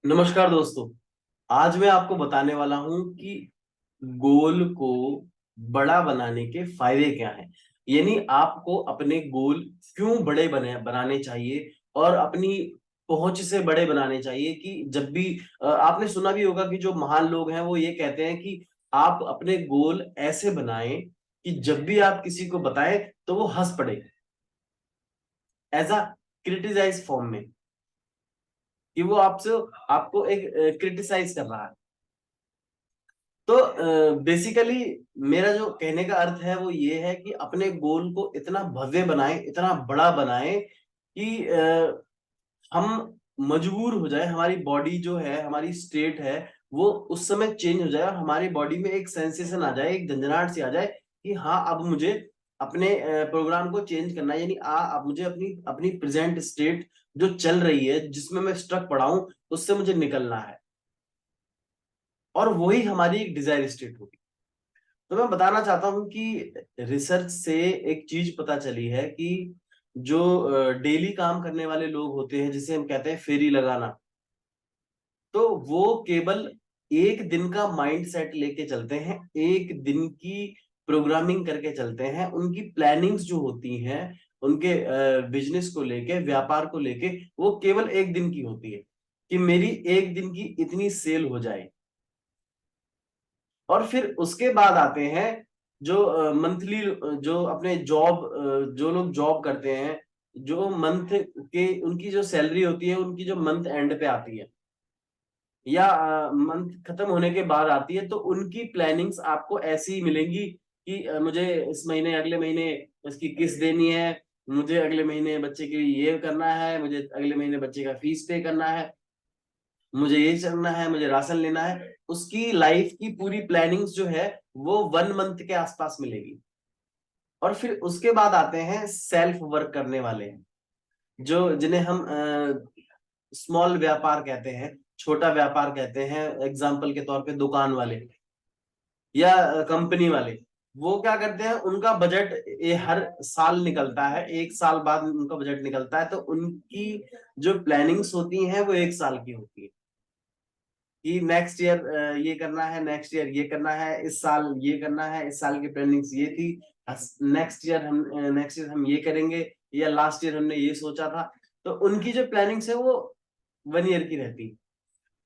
नमस्कार दोस्तों। आज मैं आपको बताने वाला हूं कि गोल को बड़ा बनाने के फायदे क्या हैं। यानी आपको अपने गोल क्यों बड़े बनाने चाहिए और अपनी पहुंच से बड़े बनाने चाहिए। कि जब भी आपने सुना भी होगा कि जो महान लोग हैं वो ये कहते हैं कि आप अपने गोल ऐसे बनाएं कि जब भी आप किसी को बताएं तो वो हंस पड़े, एज अ क्रिटिसाइज फॉर्म में, कि वो आपसे आपको एक क्रिटिसाइज कर रहा है। तो बेसिकली मेरा जो कहने का अर्थ है वो ये है कि अपने गोल को इतना भव्य बनाएं, इतना बड़ा बनाएं कि हम मजबूर हो जाए, हमारी बॉडी जो है, हमारी स्टेट है, वो उस समय चेंज हो जाए और हमारी बॉडी में एक सेंसेशन आ जाए, एक झंझनाहट सी आ जाए कि हाँ अब मुझे अपने प्रोग्राम को चेंज करना है। यानी अब मुझे अपनी अपनी प्रेजेंट स्टेट जो चल रही है, जिसमें मैं स्ट्रक पड़ा हूं, उससे मुझे निकलना है। और वही हमारी एक डिजायर स्टेट होगी। तो मैं बताना चाहता हूं कि रिसर्च से एक चीज पता चली है कि जो डेली काम करने वाले लोग होते हैं, जिसे हम कहते हैं फेरी लगाना, तो वो केवल एक दिन का माइंड सेट लेके चलते हैं, एक दिन की प्रोग्रामिंग करके चलते हैं। उनकी प्लानिंग्स जो होती हैं उनके बिजनेस को लेके, व्यापार को लेके, वो केवल एक दिन की होती है कि मेरी एक दिन की इतनी सेल हो जाए। और फिर उसके बाद आते हैं जो मंथली, जो अपने जॉब, जो लोग जॉब करते हैं, जो मंथ के उनकी जो सैलरी होती है, उनकी जो मंथ एंड पे आती है या मंथ खत्म होने के बाद आती है, तो उनकी प्लानिंग्स आपको ऐसी ही मिलेंगी कि मुझे इस महीने, अगले महीने इसकी किस्त देनी है, मुझे अगले महीने बच्चे के लिए ये करना है, मुझे अगले महीने बच्चे का फीस पे करना है, मुझे ये करना है, मुझे राशन लेना है। उसकी लाइफ की पूरी प्लानिंग्स जो है वो 1 मंथ के आसपास मिलेगी। और फिर उसके बाद आते हैं सेल्फ वर्क करने वाले, जो जिन्हें हम स्मॉल व्यापार कहते हैं, छोटा व्यापार कहते हैं। एग्जाम्पल के तौर पे दुकान वाले या कंपनी वाले, वो क्या करते हैं, उनका बजट ये हर साल निकलता है, एक साल बाद उनका बजट निकलता है, तो उनकी जो प्लानिंग्स होती हैं वो एक साल की होती है कि नेक्स्ट ईयर ये करना है, नेक्स्ट ईयर ये करना है, इस साल ये करना है, इस साल की प्लानिंग्स ये थी, नेक्स्ट ईयर हम ये करेंगे, या लास्ट ईयर हमने ये सोचा था। तो उनकी जो प्लानिंग्स है वो 1 ईयर की रहती है।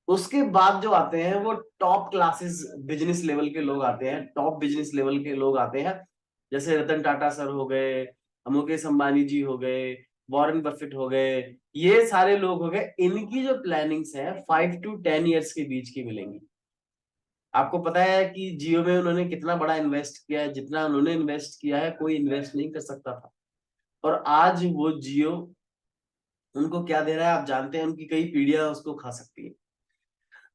उसके बाद जो आते हैं वो टॉप क्लासेस बिजनेस लेवल के लोग आते हैं, टॉप बिजनेस लेवल के लोग आते हैं, जैसे रतन टाटा सर हो गए, मुकेश अंबानी जी हो गए, वॉरेन बफेट हो गए, ये सारे लोग हो गए। इनकी जो प्लानिंग्स है 5 to 10 ईयर्स के बीच की मिलेंगी। आपको पता है कि जियो में उन्होंने कितना बड़ा इन्वेस्ट किया है, जितना उन्होंने इन्वेस्ट किया है कोई इन्वेस्ट नहीं कर सकता था। और आज वो जियो उनको क्या दे रहा है आप जानते हैं, उनकी कई पीढ़ियां उसको खा सकती है।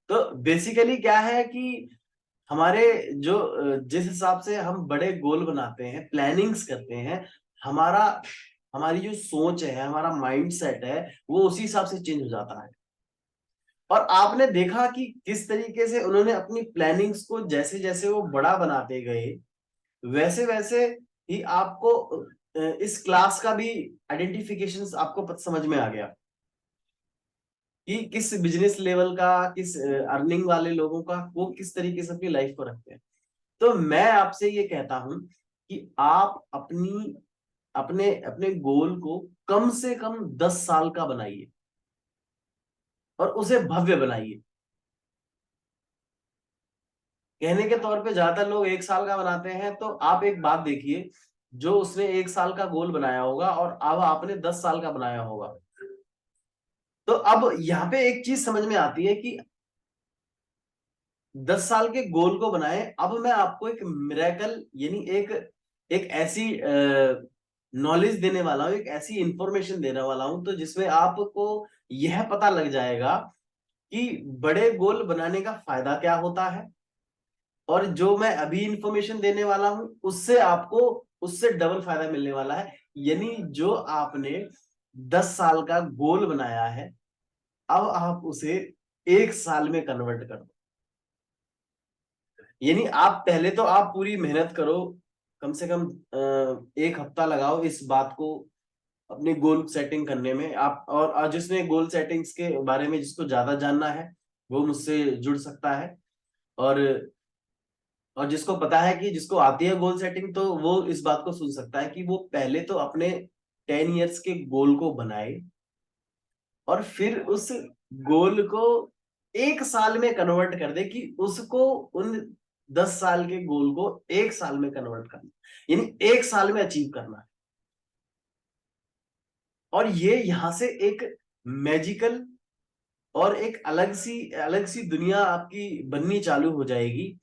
तो बेसिकली क्या है कि हमारे जो जिस हिसाब से हम बड़े गोल बनाते हैं, प्लानिंग्स करते हैं, हमारा हमारी जो सोच है, हमारा माइंड सेट है, वो उसी हिसाब से चेंज हो जाता है। और आपने देखा कि किस तरीके से उन्होंने अपनी प्लानिंग्स को, जैसे जैसे वो बड़ा बनाते गए, वैसे वैसे ही आपको इस क्लास का भी आइडेंटिफिकेशन आपको समझ में आ गया कि किस बिजनेस लेवल का, किस अर्निंग वाले लोगों का, वो किस तरीके से अपनी लाइफ को रखते हैं। तो मैं आपसे ये कहता हूं कि आप अपने अपने गोल को कम से कम 10 साल का बनाइए और उसे भव्य बनाइए। कहने के तौर पे ज्यादातर लोग 1 साल का बनाते हैं, तो आप एक बात देखिए, जो उसने 1 साल का गोल बनाया होगा और अब आपने 10 साल का बनाया होगा, तो अब यहाँ पे एक चीज समझ में आती है कि 10 साल के गोल को बनाए, अब मैं आपको एक मिरेकल, यानी एक एक ऐसी नॉलेज देने वाला हूं, एक ऐसी इंफॉर्मेशन देने वाला हूं, तो जिसमें आपको यह पता लग जाएगा कि बड़े गोल बनाने का फायदा क्या होता है। और जो मैं अभी इंफॉर्मेशन देने वाला हूं उससे आपको उससे डबल फायदा मिलने वाला है। यानी जो आपने 10 साल का गोल बनाया है, अब आप उसे 1 साल में कन्वर्ट कर दो। यानी आप पहले तो आप पूरी मेहनत करो, कम से कम 1 हफ्ता लगाओ इस बात को अपने गोल सेटिंग करने में। आप और जिसने गोल सेटिंग्स के बारे में जिसको ज्यादा जानना है वो मुझसे जुड़ सकता है। और जिसको पता है कि जिसको आती है गोल सेटिंग तो वो इस बात को सुन सकता है कि वो पहले तो अपने 10 इयर्स के गोल को बनाए और फिर उस गोल को 1 साल में कन्वर्ट कर दे, कि उसको उन 10 साल के गोल को 1 साल में कन्वर्ट करना, यानी 1 साल में अचीव करना है। और ये यहां से एक मैजिकल और एक अलग सी दुनिया आपकी बननी चालू हो जाएगी।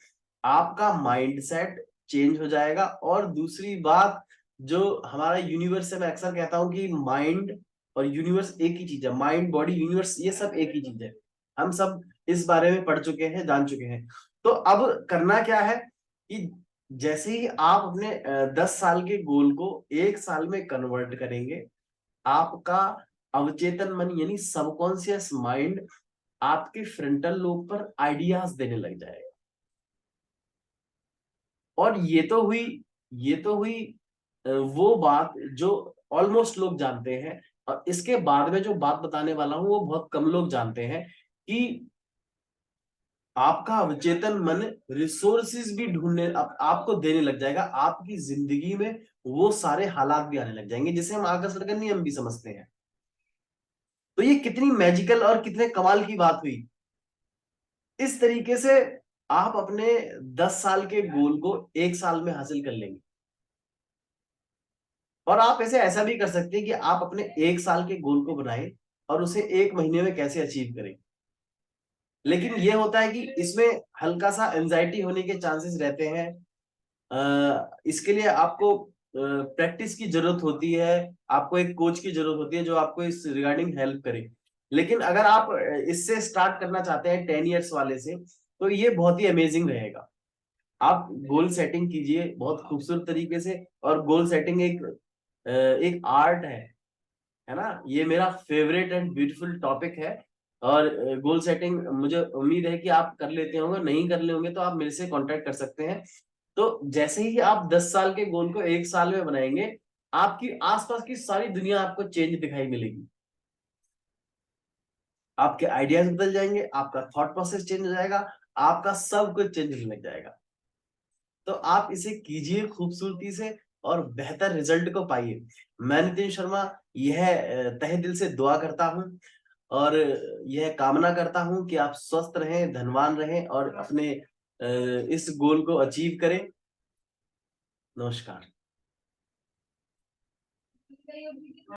आपका माइंडसेट चेंज हो जाएगा। और दूसरी बात, जो हमारा यूनिवर्स है, मैं अक्सर कहता हूं कि माइंड और यूनिवर्स एक ही चीज है। माइंड, बॉडी, यूनिवर्स, ये सब एक ही चीज है। हम सब इस बारे में पढ़ चुके हैं, जान चुके हैं। तो अब करना क्या है कि जैसे ही आप अपने 10 साल के गोल को 1 साल में कन्वर्ट करेंगे, आपका अवचेतन मन यानी सबकॉन्शियस माइंड आपके फ्रंटल लोब पर आइडियाज देने लग जाएगा। और ये तो हुई वो बात जो ऑलमोस्ट लोग जानते हैं। और इसके बाद में जो बात बताने वाला हूं वो बहुत कम लोग जानते हैं, कि आपका अवचेतन मन रिसोर्सिस भी ढूंढने आपको देने लग जाएगा। आपकी जिंदगी में वो सारे हालात भी आने लग जाएंगे जिसे हम आकर्षण का नियम भी समझते हैं। तो ये कितनी मैजिकल और कितने कमाल की बात हुई। इस तरीके से आप अपने 10 साल के गोल को 1 साल में हासिल कर लेंगे। और आप ऐसा भी कर सकते हैं कि आप अपने 1 साल के गोल को बनाएं और उसे 1 महीने में कैसे अचीव करें। लेकिन ये होता है कि इसमें हल्का सा एंजाइटी होने के चांसेस रहते हैं। इसके लिए आपको प्रैक्टिस की जरूरत होती है। आपको एक कोच की जरूरत होती है जो आपको इस रिगार्डिंग हेल्प करे। लेकिन अगर आप इससे स्टार्ट करना चाहते हैं 10 इयर्स वाले से, तो ये बहुत ही अमेजिंग रहेगा। आप गोल सेटिंग कीजिए बहुत खूबसूरत तरीके से। और गोल सेटिंग एक आर्ट है ना। ये मेरा फेवरेट एंड ब्यूटीफुल टॉपिक है। और गोल सेटिंग मुझे उम्मीद है कि आप कर लेते होंगे, नहीं कर ले होंगे तो आप मेरे से कांटेक्ट कर सकते हैं। तो जैसे ही आप 10 साल के गोल को 1 साल में बनाएंगे, आपकी आसपास की सारी दुनिया आपको चेंज दिखाई मिलेगी। आपके आइडियाज बदल जाएंगे, आपका थॉट प्रोसेस चेंज हो जाएगा, आपका सब कुछ चेंज होने लग जाएगा। तो आप इसे कीजिए खूबसूरती से और बेहतर रिजल्ट को पाइए। मैं नितिन शर्मा यह तहे दिल से दुआ करता हूं और यह कामना करता हूं कि आप स्वस्थ रहें, धनवान रहें और अपने इस गोल को अचीव करें। नमस्कार।